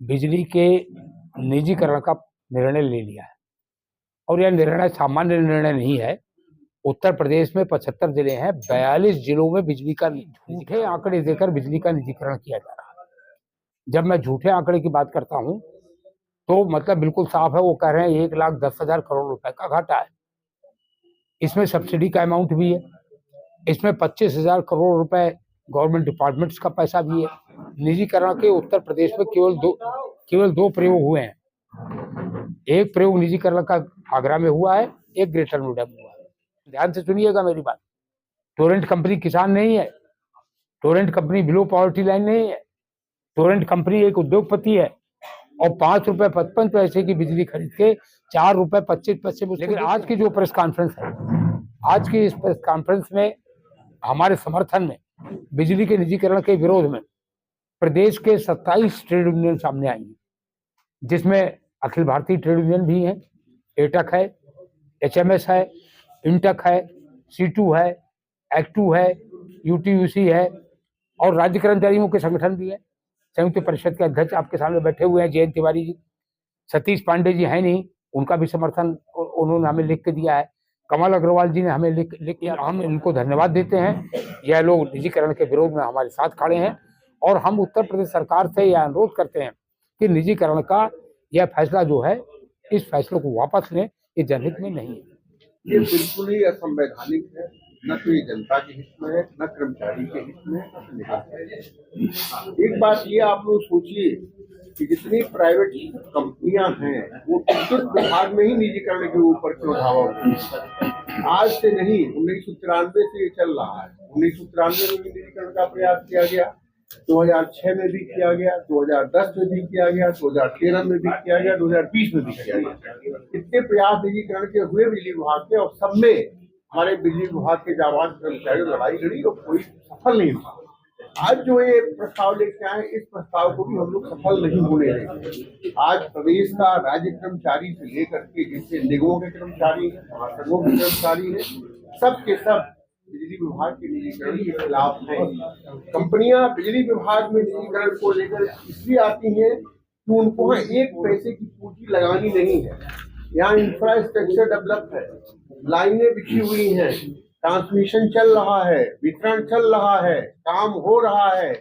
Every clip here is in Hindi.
बिजली के निजीकरण का निर्णय ले लिया है और यह निर्णय सामान्य निर्णय नहीं है। उत्तर प्रदेश में 75 जिले हैं, 42 जिलों में बिजली का झूठे आंकड़े देकर बिजली का निजीकरण किया जा रहा है। जब मैं झूठे आंकड़े की बात करता हूं तो मतलब बिल्कुल साफ है, वो कह रहे हैं 1,10,000 करोड़ रुपए का घाटा है। इसमें सब्सिडी का अमाउंट भी है, इसमें 25,000 करोड़ रुपए गवर्नमेंट डिपार्टमेंट्स का पैसा भी है। निजीकरण के उत्तर प्रदेश में केवल दो प्रयोग हुए हैं। एक प्रयोग निजीकरण का आगरा में हुआ है, एक ग्रेटर नोएडा में हुआ है। ध्यान से सुनिएगा मेरी बात। टोरेंट कंपनी किसान नहीं है, Torrent company below poverty line नहीं है, टोरेंट कंपनी एक उद्योगपति है और 5 रुपए 55 पैसे की बिजली खरीद के 4 रुपए 25 पैसे। लेकिन आज की जो प्रेस कॉन्फ्रेंस है, आज की इस प्रेस कॉन्फ्रेंस में हमारे समर्थन में बिजली के निजीकरण के विरोध में प्रदेश के 27 ट्रेड यूनियन सामने आई हैं, जिसमें अखिल भारतीय ट्रेड यूनियन भी हैं, एटक है, एचएमएस है, इंटक है, C2 है, एक्टू है, यूटीयूसी है और राज्य कर्मचारियों के संगठन भी है। संयुक्त परिषद के अध्यक्ष आपके सामने बैठे हुए हैं, जयंत तिवारी जी। सतीश पांडे जी हैं नहीं, उनका भी समर्थन उन्होंने हमें लिख के दिया है। कमल अग्रवाल जी ने हमें लिख दिया, हम इनको धन्यवाद देते हैं। यह लोग निजीकरण के विरोध में हमारे साथ खड़े हैं और हम उत्तर प्रदेश सरकार से यह अनुरोध करते हैं कि निजीकरण का यह फैसला जो है, इस फैसले को वापस लें, ये जनहित में नहीं है। ये बिल्कुल ही असंवैधानिक है, न तो ये जनता के हित में है, न कर्मचारी के हित में है। एक बात ये आप लोग सोचिए कि जितनी प्राइवेट कंपनियां हैं वो विद्युत विभाग में ही निजीकरण के ऊपर क्यों धावा होती है। आज से नहीं, 1993 से ये चल रहा है। 1993 में भी निजीकरण का प्रयास किया गया, 2006 में भी किया गया, 2010 में भी किया गया, 2013 में भी किया गया, 2020 में भी किया गया। इतने प्रयास निजीकरण के हुए बिजली विभाग के और सब में हमारे बिजली विभाग के जाबाज कर्मचारी लड़ाई लड़ी और कोई सफल नहीं हुआ। आज जो ये प्रस्ताव लेके आए, इस प्रस्ताव को भी हम लोग सफल नहीं होने देंगे। आज प्रदेश का राज्य कर्मचारी से लेकर के जिससे निगमों के कर्मचारी हैं, महासंघों के कर्मचारी हैं, सब के सब बिजली विभाग के निजीकरण के खिलाफ है। कंपनियां बिजली विभाग में निजीकरण को लेकर इसलिए आती हैं कि उनको एक पैसे की पूंजी लगानी नहीं है। यहाँ इंफ्रास्ट्रक्चर डेवलप है, लाइनें बिछी हुई हैं, ट्रांसमिशन चल रहा है, वितरण चल रहा है, काम हो रहा है,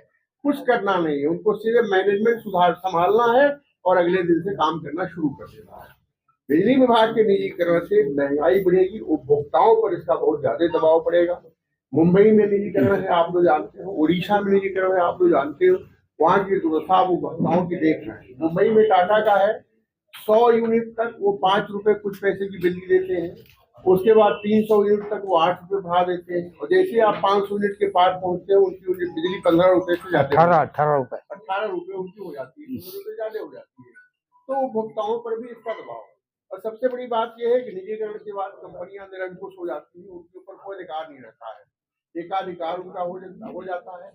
कुछ करना नहीं है। उनको सिर्फ मैनेजमेंट संभालना है और अगले दिन से काम करना शुरू कर देना है। बिजली विभाग के निजीकरण से महंगाई बढ़ेगी, उपभोक्ताओं पर इसका बहुत ज्यादा दबाव पड़ेगा। मुंबई में निजीकरण है, आप लोग जानते हो, उड़ीसा में निजीकरण है, आप लोग जानते हो। वहाँ की दुर्दशा उपभोक्ताओं की देख रहे हैं। मुंबई में टाटा का है, 100 यूनिट तक वो 5 रुपए कुछ पैसे की बिजली देते हैं, उसके बाद 300 यूनिट तक वो 8 रुपए बढ़ा देते हैं और जैसे आप 500 यूनिट के पार पहुंचते हैं उनकी बिजली 15 रुपए से जाते हैं, 18 रुपए उनकी हो जाती है, 2 रुपए ज्यादा हो जाती है। तो उपभोक्ताओं पर भी इसका दबाव है। और सबसे बड़ी बात यह है कि निजीकरण के बाद कंपनियां निरंकुश हो जाती हैं, उनके ऊपर कोई अधिकार नहीं रहता है, एकाधिकार उनका हो जाता है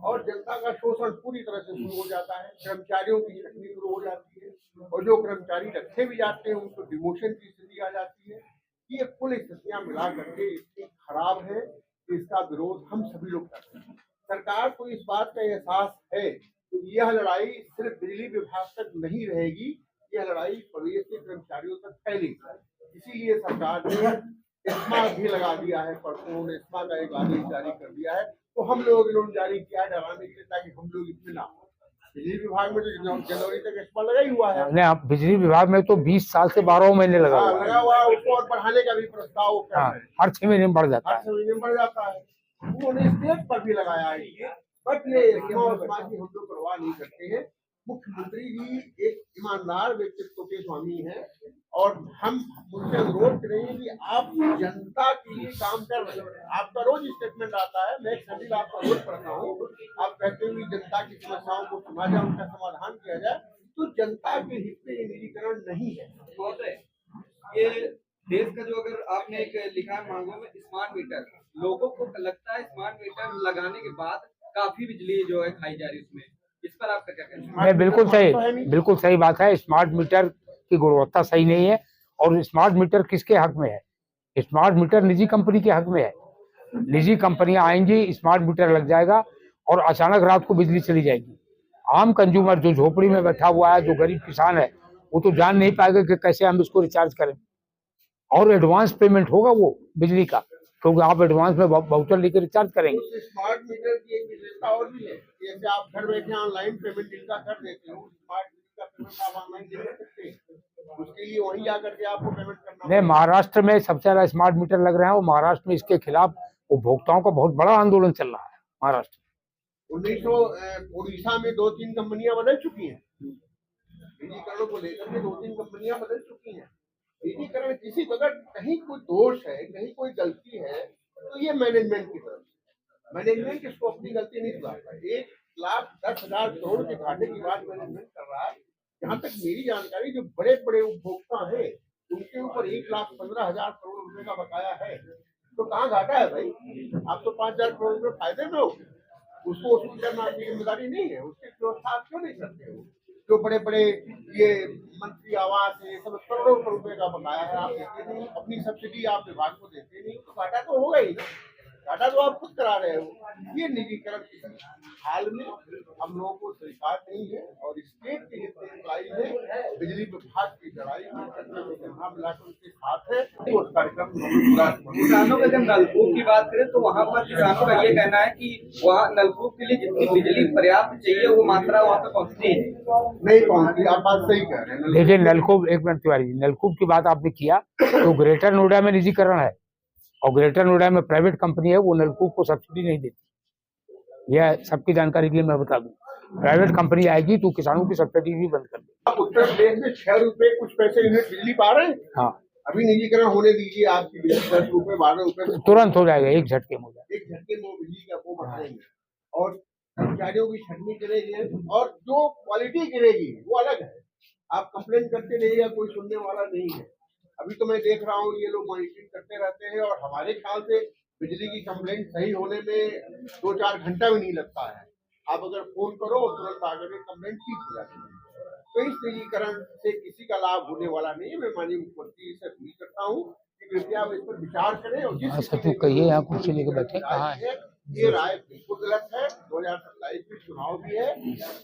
और जनता का शोषण पूरी तरह से शुरू हो जाता है। कर्मचारियों की छटनी शुरू हो जाती है और जो कर्मचारी रखे भी जाते हैं उनको डिमोशन की स्थिति आ जाती है। ये कुल स्थितियां मिला करके इतनी खराब है कि इसका विरोध हम सभी लोग करते हैं। सरकार को इस बात का एहसास है कि यह लड़ाई सिर्फ बिजली विभाग तक नहीं रहेगी, यह लड़ाई प्रदेश के कर्मचारियों तक फैलेगी। इसीलिए सरकार ने इस्मा भी लगा दिया है, परसों उन्होंने इस्मा का एक आदेश जारी कर दिया है। तो हम लोग इन्होंने जारी किया है डराने के लिए, ताकि हम लोग इसमें ना। बिजली विभाग में तो जनवरी तक इस्मा लगा ही हुआ है। नहीं, बिजली विभाग में तो 20 साल से 12 महीने लगा हुआ है। उसको और बढ़ाने का भी प्रस्ताव कर रहे हैं। हर 6 महीने में बढ़ जाता है, हर 6 महीने में बढ़ जाता है। उन्होंने स्टेट पर भी लगाया है, बट ये की हम लोग परवाह नहीं करते हैं। मुख्यमंत्री जी एक ईमानदार व्यक्तित्व के स्वामी हैं और हम उनसे अनुरोध करेंगे कि आप जनता के लिए काम कर रहे हैं। आपका रोज स्टेटमेंट आता है, मैं सभी आपका रोज पढ़ता हूँ, आप कहते हैं जनता की समस्याओं को सुना जाए, उनका समाधान किया जाए। तो जनता के हित में ये निजीकरण नहीं है। ये देश का जो, अगर आपने एक लिखा है मांगों में स्मार्ट मीटर, लोगों को लगता है स्मार्ट मीटर लगाने के बाद काफी बिजली जो है खाई जा रही है उसमें, इस पर आपका क्या कहना है? बिल्कुल सही बात है। स्मार्ट मीटर की गुणवत्ता सही नहीं है और स्मार्ट मीटर किसके हक में है? स्मार्ट मीटर निजी कंपनी के हक में है। निजी कंपनियां आएंगी, स्मार्ट मीटर लग जाएगा और अचानक रात को बिजली चली जाएगी आम कंज्यूमर जो झोपड़ी में बैठा हुआ है, जो गरीब किसान है, वो तो जान नहीं पाएगा कि कैसे हम इसको रिचार्ज करें। और एडवांस पेमेंट होगा वो बिजली का, क्योंकि आप एडवांस में वाउचर लेकर रिचार्ज करेंगे। उस स्मार्ट मीटर की एक विशेषता और भी है, जैसे आप घर बैठे ऑनलाइन पेमेंट जिनका कर देते हो, स्मार्ट मीटर का पेमेंट आप ऑनलाइन दे सकते हैं, उसके लिए वहीं जाकर के आपको पेमेंट करना नहीं, महाराष्ट्र में सबसे ज्यादा स्मार्ट मीटर लग रहे हैं और महाराष्ट्र में इसके खिलाफ उपभोक्ताओं का बहुत बड़ा आंदोलन चल रहा है महाराष्ट्र। 1900 उड़ीसा में 2-3 कंपनियां बदल चुकी हैं, निजीकरण को लेकर के 2-3 कंपनियां बदल चुकी हैं। निजीकरण किसी अगर कहीं कोई दोष है, कहीं कोई गलती है, तो ये मैनेजमेंट की तरफ से। मैनेजमेंट इसको अपनी गलती नहीं सुधारता। 1,10,000 करोड़ के घाटे की बात मैनेजमेंट कर रहा है। जहाँ तक मेरी जानकारी, जो बड़े बड़े उपभोक्ता हैं उनके ऊपर 1,15,000 करोड़ रुपए का बकाया है, तो कहाँ घाटा है भाई? आप तो 5,000 करोड़ रुपए फायदे में हो, उसको वसूल करना आपकी जिम्मेदारी नहीं है। उसकी व्यवस्था आप क्यों नहीं करते हो? जो बड़े बड़े ये मंत्री आवास है, सब करोड़ों रुपए का बकाया है, आप देते नहीं, अपनी सब्सिडी आप विभाग को देते नहीं, तो घाटा तो होगा ही ना। घाटा तो आप खुद करा रहे हो। ये निजीकरण किसी हाल में हम लोगों को स्वीकार नहीं है। और स्टेट के जितने एम्प्लॉइज है, बिजली विभाग की लड़ाई मिलाकर उनके साथ है, तो उस कार्यक्रम किसानों का जब नलकूप की बात करें तो वहाँ पर किसानों का ये कहना है कि वहाँ नलकूप के लिए जितनी बिजली पर्याप्त चाहिए वो मात्रा वहाँ पे पहुँचती नहीं पहुँचती। आप बात सही कह रहे हैं। देखिए, नलकूप, एक मिनट तिवारी जी, नलकूप की बात आपने किया तो ग्रेटर नोएडा में निजीकरण है और ग्रेटर नोएडा में प्राइवेट कंपनी है, वो नलकूप को सब्सिडी नहीं देती। यह सबकी जानकारी के लिए मैं बता दूं, प्राइवेट कंपनी आएगी तो किसानों की सब्सिडी भी बंद कर देगी। आप उत्तर प्रदेश में 6 रुपए कुछ पैसे यूनिट बिजली पा रहे हैं। हाँ, अभी निजीकरण होने दीजिए, आपकी बिजली 10 रुपए 12 रुपए तुरंत हो जाएगा, एक झटके में हो जाएगा। एक झटके में बिजली का वो बढ़ाएंगे और कर्मचारियों की छटनी गिरेगी और जो क्वालिटी गिरेगी वो अलग है। आप कंप्लेन करते रहिएगा, कोई सुनने वाला नहीं है। अभी तो मैं देख रहा हूँ ये लोग मॉनिटरिंग करते रहते हैं और हमारे ख्याल से बिजली की कंप्लेंट सही होने में 2-4 घंटा भी नहीं लगता है। आप अगर फोन करो तुरंत आकर के कंप्लेंट ठीक हो जाती है। तो इस निजीकरण से किसी का लाभ होने वाला नहीं है। मैं माननीय मुख्यमंत्री से अपील करता हूँ कि कृपया आप इस पर विचार करें और जिस कहिए, यहाँ कुर्सी लेकर बैठे कहाँ है? ये राय बिल्कुल गलत है। 2027 में चुनाव भी है,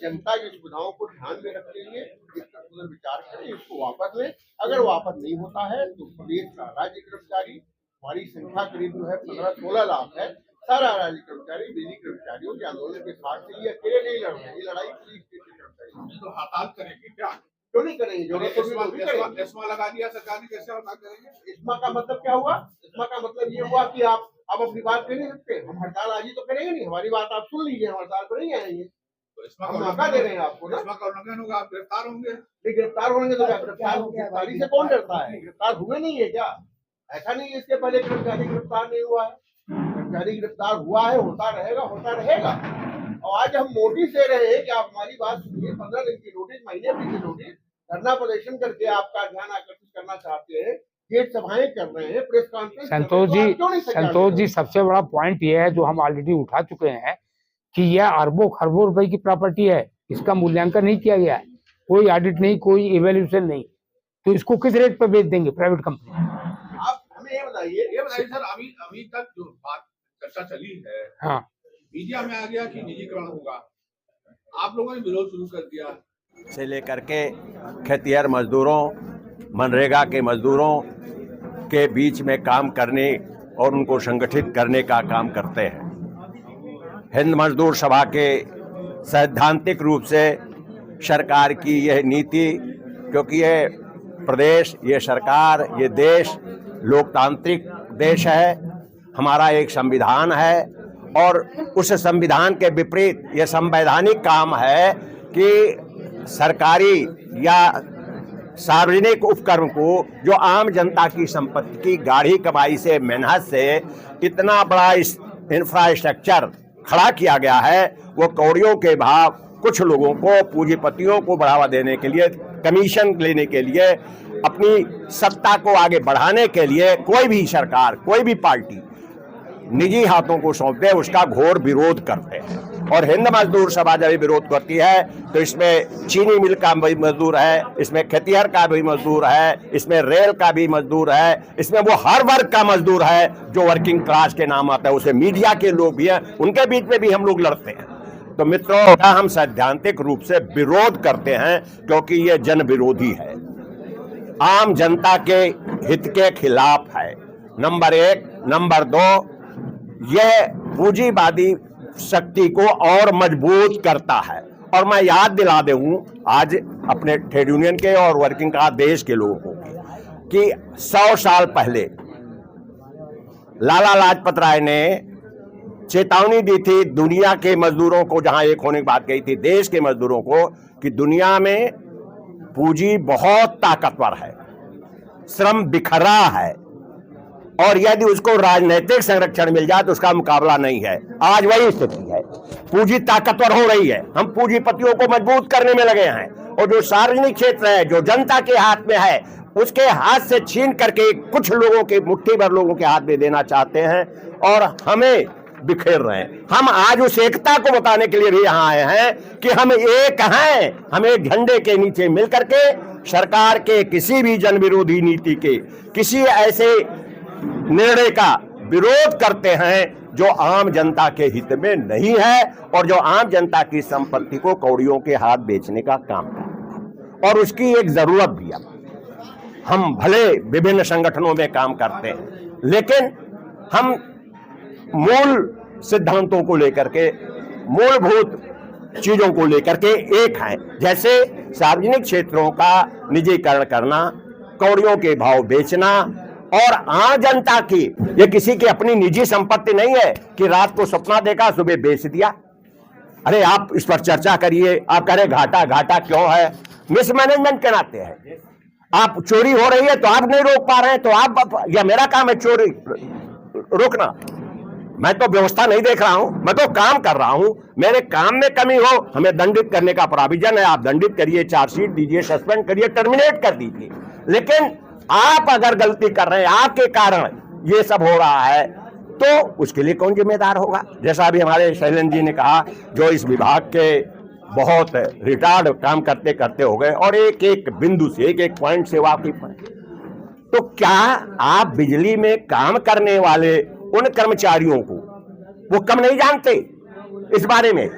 जनता की सुविधाओं को ध्यान में रखते हुए इस पर पुनर्विचार करें, इसको वापस लें। अगर वापस नहीं होता है तो प्रदेश का राज्य कर्मचारी, हमारी संख्या करीब जो है 15-16 लाख है, सारा राज्य कर्मचारी बिजली कर्मचारियों के आंदोलन के साथ से, ये अकेले नहीं लड़ रहे हैं, ये लड़ाई पूरी स्टेट के कर्मचारी तो हड़ताल करेंगे क्या? क्यों नहीं करेंगे? जरूरत तो भी करेंगे। एस्मा लगा दिया सरकार ने, कैसे हड़ताल करेंगे? इस्मा का मतलब क्या हुआ? इस्मा का मतलब ये हुआ कि आप अब अपनी बात कह नहीं सकते। हम हड़ताल आज ही तो करेंगे नहीं, हमारी बात आप सुन लीजिए, हम हड़ताल पर नहीं आएंगे। तो इस्मा हम मौका दे रहे हैं आपको ना। इस्मा का उल्लंघन होगा, आप गिरफ्तार होंगे। नहीं, गिरफ्तार होंगे तो गिरफ्तारी से कौन डरता है? गिरफ्तार हुए नहीं है क्या? ऐसा नहीं है इसके पहले कर्मचारी गिरफ्तार नहीं हुआ है। कर्मचारी गिरफ्तार हुआ है, होता रहेगा। और आज हम नोटिस दे रहे हैं कि आप हमारी बात सुनिए। 15 दिन की नोटिस, महीने की नोटिस, धरना प्रदर्शन करके आपका ध्यान आकर्षित करना चाहते हैं, गेट सभाएं कर रहे हैं, प्रेस कॉन्फ्रेंस। संतोष जी, सबसे बड़ा पॉइंट ये है जो हम ऑलरेडी उठा चुके हैं कि यह अरबों खरबों रुपए की प्रॉपर्टी है, इसका मूल्यांकन नहीं किया गया है, कोई ऑडिट नहीं, कोई इवैल्यूएशन नहीं, तो इसको किस रेट पर बेच देंगे प्राइवेट कंपनी? आप हमें ये बताइए सर, अभी तक जो बात चर्चा चली है, हाँ, मीडिया में आ गया कि निजीकरण होगा, आप लोगों ने विरोध शुरू कर दिया। से लेकर के खेतिहर मजदूरों, मनरेगा के मजदूरों के बीच में काम करने और उनको संगठित करने का काम करते हैं। हिंद मजदूर सभा के सैद्धांतिक रूप से सरकार की यह नीति, क्योंकि ये प्रदेश, ये सरकार, ये देश लोकतांत्रिक देश है, हमारा एक संविधान है और उस संविधान के विपरीत ये संवैधानिक काम है कि सरकारी या सार्वजनिक उपक्रम को, जो आम जनता की संपत्ति की गाढ़ी कमाई से, मेहनत से इतना बड़ा इस इंफ्रास्ट्रक्चर खड़ा किया गया है, वो कौड़ियों के भाव कुछ लोगों को, पूंजीपतियों को बढ़ावा देने के लिए, कमीशन लेने के लिए, अपनी सत्ता को आगे बढ़ाने के लिए कोई भी सरकार, कोई भी पार्टी निजी हाथों को सौंप दे, उसका घोर विरोध करते हैं। और हिंद मजदूर सभा जब विरोध करती है तो इसमें चीनी मिल का भी मजदूर है, इसमें खेतिहर का भी मजदूर है, इसमें रेल का भी मजदूर है, इसमें वो हर वर्ग का मजदूर है जो वर्किंग क्लास के नाम आता है, उसे मीडिया के लोग भी हैं, उनके बीच में भी हम लोग लड़ते हैं। तो मित्रों का हम सैद्धांतिक रूप से विरोध करते हैं, क्योंकि ये जन विरोधी है, आम जनता के हित के खिलाफ है, नंबर एक। नंबर दो, यह पूंजीवादी शक्ति को और मजबूत करता है। और मैं याद दिला दूं आज अपने ट्रेड यूनियन के और वर्किंग क्लास देश के लोगों को कि 100 साल पहले लाला लाजपत राय ने चेतावनी दी थी दुनिया के मजदूरों को, जहां एक होने की बात कही थी देश के मजदूरों को, कि दुनिया में पूंजी बहुत ताकतवर है, श्रम बिखरा है, और यदि उसको राजनीतिक संरक्षण मिल जाए तो उसका मुकाबला नहीं है। आज वही स्थिति है, पूंजी ताकतवर हो रही है, हम पूंजीपतियों को मजबूत करने में लगे हैं, और जो सार्वजनिक क्षेत्र है, जो जनता के हाथ में है, उसके हाथ से छीन करके कुछ लोगों के, मुट्ठी भर लोगों के हाथ में देना चाहते हैं और हमें बिखेर रहे हैं। हम आज उस एकता को बताने के लिए भी यहाँ आए हैं कि हम एक हैं, हम एक झंडे के नीचे मिलकर के सरकार के किसी भी जन विरोधी नीति के, किसी ऐसे निर्णय का विरोध करते हैं जो आम जनता के हित में नहीं है और जो आम जनता की संपत्ति को कौड़ियों के हाथ बेचने का काम करता है, और उसकी एक जरूरत भी है। हम भले विभिन्न संगठनों में काम करते हैं, लेकिन हम मूल सिद्धांतों को लेकर के, मूलभूत चीजों को लेकर के एक हैं। जैसे सार्वजनिक क्षेत्रों का निजीकरण करना, कौड़ियों के भाव बेचना, और आम जनता की, ये किसी की अपनी निजी संपत्ति नहीं है कि रात को सपना देखा सुबह बेच दिया। अरे आप इस पर चर्चा करिए, आप कह रहे घाटा घाटा क्यों है, मिसमैनेजमेंट के नाते है। आप चोरी हो रही है तो आप नहीं रोक पा रहे हैं, तो आप, या मेरा काम है चोरी रोकना, मैं तो व्यवस्था नहीं देख रहा हूं, मैं तो काम कर रहा हूं, मेरे काम में कमी हो हमें दंडित करने का प्रोविजन है, आप दंडित करिए, चार्जशीट दीजिए, सस्पेंड करिए, टर्मिनेट कर दीजिए। लेकिन आप अगर गलती कर रहे हैं, आपके कारण ये सब हो रहा है, तो उसके लिए कौन जिम्मेदार होगा? जैसा अभी हमारे शैलेंद्र जी ने कहा, जो इस विभाग के बहुत रिटायर्ड काम करते करते हो गए और एक एक बिंदु से, एक एक पॉइंट से वाकिफ हैं, तो क्या आप बिजली में काम करने वाले उन कर्मचारियों को वो कम नहीं जानते इस बारे में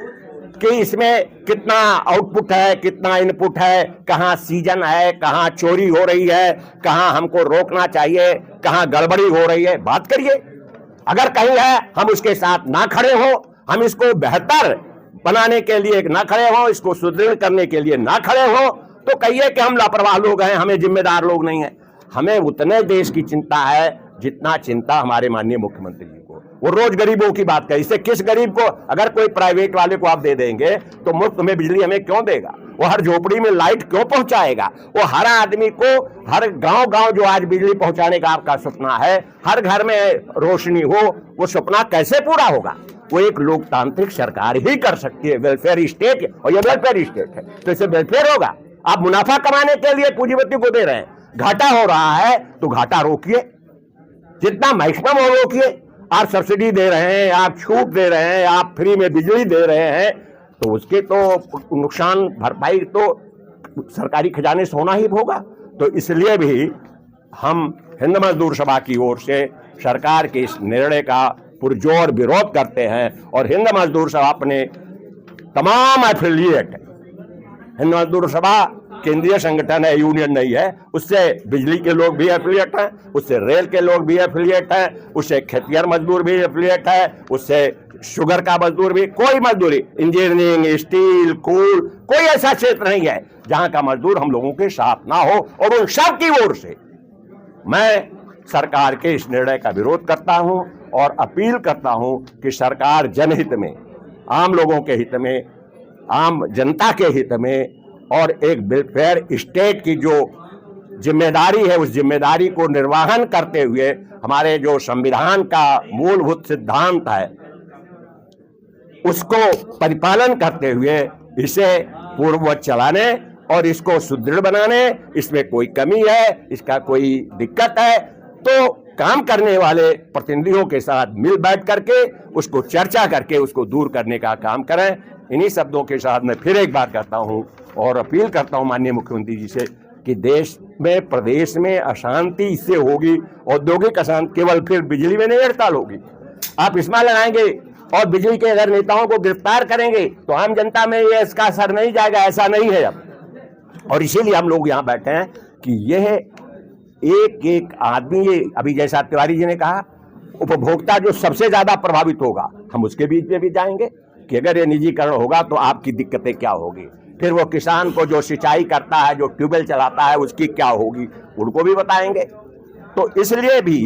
कि इसमें कितना आउटपुट है, कितना इनपुट है, कहां सीजन है, कहां चोरी हो रही है, कहां हमको रोकना चाहिए, कहां गड़बड़ी हो रही है, बात करिए। अगर कहीं है हम उसके साथ ना खड़े हो, हम इसको बेहतर बनाने के लिए ना खड़े हो, इसको सुदृढ़ करने के लिए ना खड़े हो, तो कहिए कि हम लापरवाह लोग हैं, हमें जिम्मेदार लोग नहीं है। हमें उतने देश की चिंता है जितना चिंता हमारे माननीय मुख्यमंत्री जी को। वो रोज गरीबों की बात करें, इससे किस गरीब को, अगर कोई प्राइवेट वाले को आप दे देंगे तो मुफ्त में बिजली हमें क्यों देगा? वो हर झोपड़ी में लाइट क्यों पहुंचाएगा? वो हर आदमी को, हर गांव गांव जो आज बिजली पहुंचाने का आपका सपना है, हर घर में रोशनी हो, वो सपना कैसे पूरा होगा? वो एक लोकतांत्रिक सरकार ही कर सकती है, वेलफेयर स्टेट, और ये वेलफेयर स्टेट है तो इससे वेलफेयर होगा। आप मुनाफा कमाने के लिए पूंजीपति को दे रहे हैं, घाटा हो रहा है तो घाटा रोकिए, जितना मैक्सिमम हो रोकिए। आप सब्सिडी दे रहे हैं, आप छूट दे रहे हैं, आप फ्री में बिजली दे रहे हैं, तो उसके तो नुकसान भरपाई तो सरकारी खजाने से होना ही होगा। तो इसलिए भी हम हिंद मजदूर सभा की ओर से सरकार के इस निर्णय का पुरजोर विरोध करते हैं, और हिंद मजदूर सभा अपने तमाम एफिलिएट, हिंद मजदूर सभा केंद्रीय संगठन है, यूनियन नहीं है, उससे बिजली के लोग भी एफिलिएट हैं, उससे रेल के लोग भी एफिलिएट हैं, उससे खेतिहर मजदूर भी एफिलिएट है, उससे शुगर का मजदूर भी, कोई मजदूरी, इंजीनियरिंग, स्टील, कोल, कोई ऐसा क्षेत्र नहीं है जहां का मजदूर हम लोगों के साथ ना हो। और उन सब की ओर से मैं सरकार के इस निर्णय का विरोध करता हूं और अपील करता हूं कि सरकार जनहित में, आम लोगों के हित में, आम जनता के हित में और एक वेलफेयर स्टेट की जो जिम्मेदारी है, उस जिम्मेदारी को निर्वहन करते हुए हमारे जो संविधान का मूलभूत सिद्धांत है उसको परिपालन करते हुए इसे पूर्ववत चलाने और इसको सुदृढ़ बनाने, इसमें कोई कमी है, इसका कोई दिक्कत है तो काम करने वाले प्रतिनिधियों के साथ मिल बैठ करके उसको चर्चा करके उसको दूर करने का काम करें। इन्हीं शब्दों के साथ मैं फिर एक बार कहता हूं और अपील करता हूं माननीय मुख्यमंत्री जी से कि देश में, प्रदेश में अशांति इससे होगी, औद्योगिक अशांति केवल फिर बिजली में नहीं हड़ताल होगी, आप इसमें लगाएंगे और बिजली के अगर नेताओं को गिरफ्तार करेंगे तो आम जनता में ये इसका असर नहीं जाएगा, ऐसा नहीं है अब। और इसीलिए हम लोग यहां बैठे हैं कि यह एक एक आदमी, ये अभी जैसा तिवारी जी ने कहा, उपभोक्ता जो सबसे ज्यादा प्रभावित होगा, हम उसके बीच में भी जाएंगे कि अगर ये निजीकरण होगा तो आपकी दिक्कतें क्या होगी। फिर वो किसान को जो सिंचाई करता है, जो ट्यूबवेल चलाता है, उसकी क्या होगी, उनको भी बताएंगे। तो इसलिए भी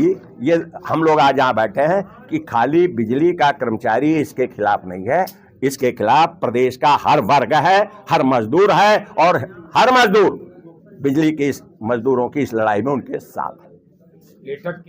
ये हम लोग आज यहाँ बैठे हैं कि खाली बिजली का कर्मचारी इसके खिलाफ नहीं है, इसके खिलाफ प्रदेश का हर वर्ग है, हर मजदूर है, और हर मजदूर बिजली के इस मजदूरों की इस लड़ाई में उनके साथ है।